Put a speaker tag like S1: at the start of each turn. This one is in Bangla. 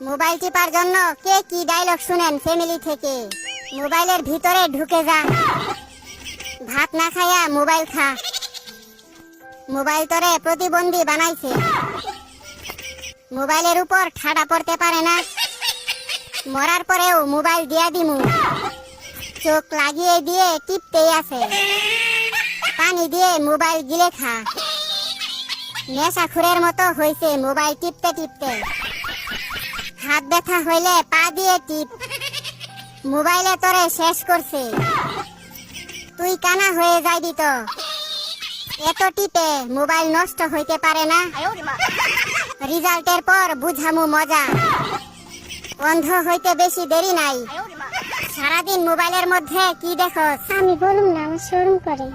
S1: মোবাইল টিপার জন্য কে কি ডায়লগ শুনেন ফ্যামিলি থেকে? মোবাইলের ভিতরে ঢুকে যা, ভাত না খাইয়া মোবাইল খা। মোবাইল তোরে প্রতিবন্ধী বানাইছে, মোবাইলের উপর ঠাডা পড়তে পারে না। মরার পরেও মোবাইল দিয়া দিমু, চোখ লাগিয়ে দিয়ে টিপতেই আছে। পানি দিয়ে মোবাইল গিলে খা। নেশাখুরের মতো হইছে মোবাইল টিপতে টিপতে। হাত ব্যথা হইলে পা দিয়ে টিপ, মোবাইলে তোরে শেষ করছে। তুই কানা হয়ে যাইবি তো, এত টিপে মোবাইল নষ্ট হইতে পারে না। রিজাল্টের পর বুঝামু মজা, অন্ধ হইতে বেশি দেরি নাই। সারাদিন মোবাইলের মধ্যে কি দেখো?
S2: আমি বলুম না, আমার শরম করে।